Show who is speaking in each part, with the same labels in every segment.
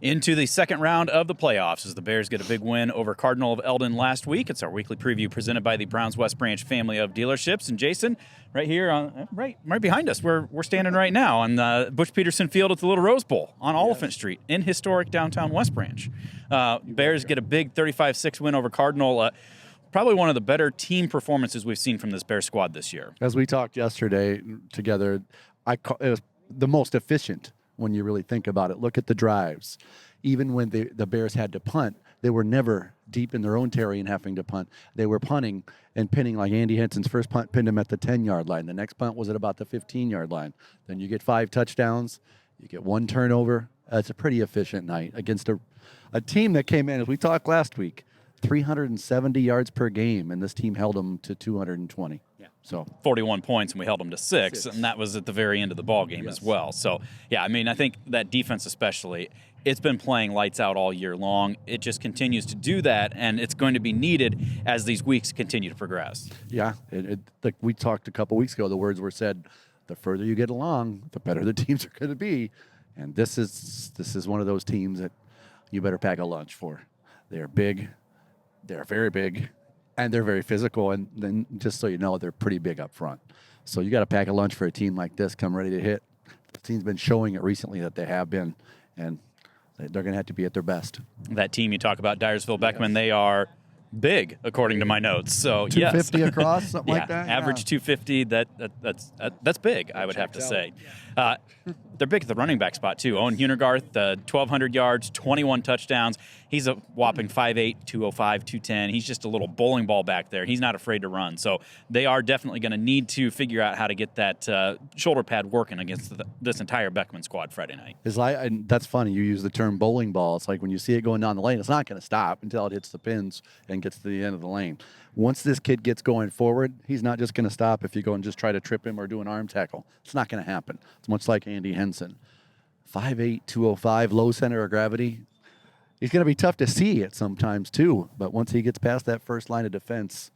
Speaker 1: Into the second round of the playoffs as the Bears get a big win over Cardinal of Eldon last week. It's our weekly preview presented by the Browns West Branch family of dealerships. And Jason, right here, right behind us, we're standing right now on Bush Peterson Field at the Little Rose Bowl on Oliphant Street in historic downtown West Branch. Bears get a big 35-6 win over Cardinal. Probably one of the better team performances we've seen from this Bears squad this year.
Speaker 2: As we talked yesterday together, it was the most efficient when you really think about it. Look at the drives. Even when the Bears had to punt, they were never deep in their own territory and having to punt. They were punting and pinning, like Andy Henson's first punt pinned him at the 10-yard line. The next punt was at about the 15-yard line. Then you get 5 touchdowns. You get 1 turnover. It's a pretty efficient night against a team that came in, as we talked last week, 370 yards per game, and this team held them to 220. So
Speaker 1: 41 points, and we held them to 6, and that was at the very end of the ball game as well. So, yeah, I mean, I think that defense especially, it's been playing lights out all year long. It just continues to do that, and it's going to be needed as these weeks continue to progress.
Speaker 2: Yeah, like we talked a couple weeks ago, the words were said, the further you get along, the better the teams are going to be. And this is one of those teams that you better pack a lunch for. They're big. They're very big. And they're very physical, and then just so you know, they're pretty big up front. So you got to pack a lunch for a team like this, come ready to hit. The team's been showing it recently that they have been, and they're going to have to be at their best.
Speaker 1: That team you talk about, Dyersville Beckman, they are big, according to my notes. So
Speaker 2: 250 across, something like that?
Speaker 1: Average 250, that's big, I would have to say. They're big at the running back spot, too. Owen Hunergarth, 1,200 yards, 21 touchdowns. He's a whopping 5'8", 205, 210. He's just a little bowling ball back there. He's not afraid to run. So they are definitely going to need to figure out how to get that shoulder pad working against this entire Beckman squad Friday night.
Speaker 2: And that's funny. You use the term bowling ball. It's like when you see it going down the lane, it's not going to stop until it hits the pins and gets to the end of the lane. Once this kid gets going forward, he's not just going to stop if you go and just try to trip him or do an arm tackle. It's not going to happen. It's much like Andy Henson. 5'8", 205, low center of gravity. He's going to be tough to see it sometimes, too. But once he gets past that first line of defense,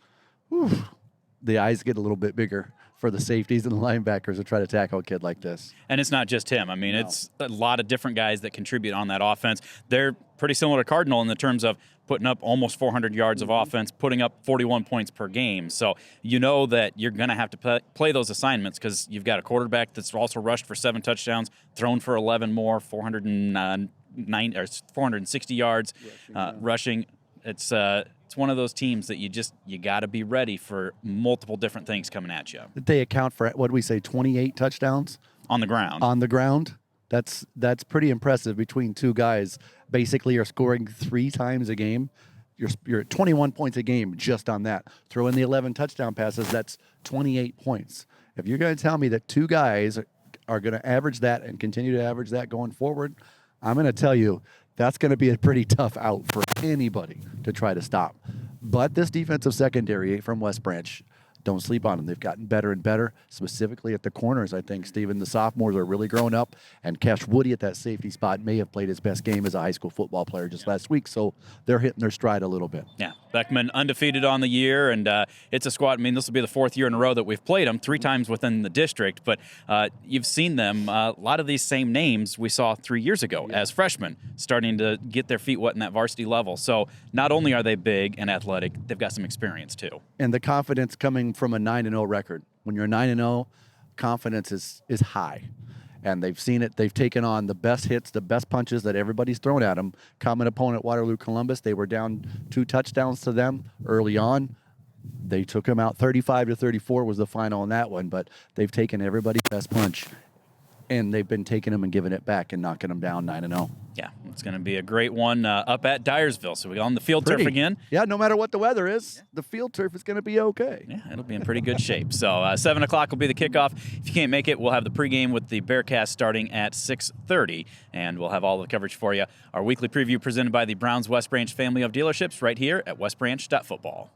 Speaker 2: the eyes get a little bit bigger for the safeties and the linebackers to try to tackle a kid like this.
Speaker 1: And it's not just him. I mean, it's a lot of different guys that contribute on that offense. They're pretty similar to Cardinal in the terms of putting up almost 400 yards of offense, putting up 41 points per game. So you know that you're going to have to play those assignments because you've got a quarterback that's also rushed for 7 touchdowns, thrown for 11 more, 460 yards rushing. It's one of those teams that you got to be ready for multiple different things coming at you.
Speaker 2: They account for, what do we say, 28 touchdowns?
Speaker 1: On the ground.
Speaker 2: On the ground. That's pretty impressive between two guys. Basically, you're scoring 3 times a game. You're at 21 points a game just on that. Throw in the 11 touchdown passes, that's 28 points. If you're going to tell me that 2 guys are going to average that and continue to average that going forward, I'm going to tell you that's going to be a pretty tough out for anybody to try to stop. But this defensive secondary from West Branch, don't sleep on them. They've gotten better and better, specifically at the corners, I think, Stephen. The sophomores are really grown up, and Cash Woody at that safety spot may have played his best game as a high school football player just last week, so they're hitting their stride a little bit.
Speaker 1: Yeah, Beckman undefeated on the year, and it's a squad. I mean, this will be the 4th year in a row that we've played them, 3 times within the district, but you've seen them. A lot of these same names we saw 3 years ago as freshmen starting to get their feet wet in that varsity level. So not only are they big and athletic, they've got some experience too.
Speaker 2: And the confidence coming from a 9-0 record. When you're 9-0, confidence is high. And they've seen it. They've taken on the best hits, the best punches that everybody's thrown at them. Common opponent, Waterloo Columbus, they were down 2 touchdowns to them early on. They took them out 35-34 was the final on that one, but they've taken everybody's best punch, and they've been taking them and giving it back and knocking them down 9-0.
Speaker 1: Yeah, it's going to be a great one up at Dyersville. So we on the field turf again.
Speaker 2: Yeah, no matter what the weather is, the field turf is going to be okay.
Speaker 1: Yeah, it'll be in pretty good shape. So 7 o'clock will be the kickoff. If you can't make it, we'll have the pregame with the Bearcast starting at 6:30, and we'll have all the coverage for you. Our weekly preview presented by the Browns West Branch family of dealerships right here at westbranch.football.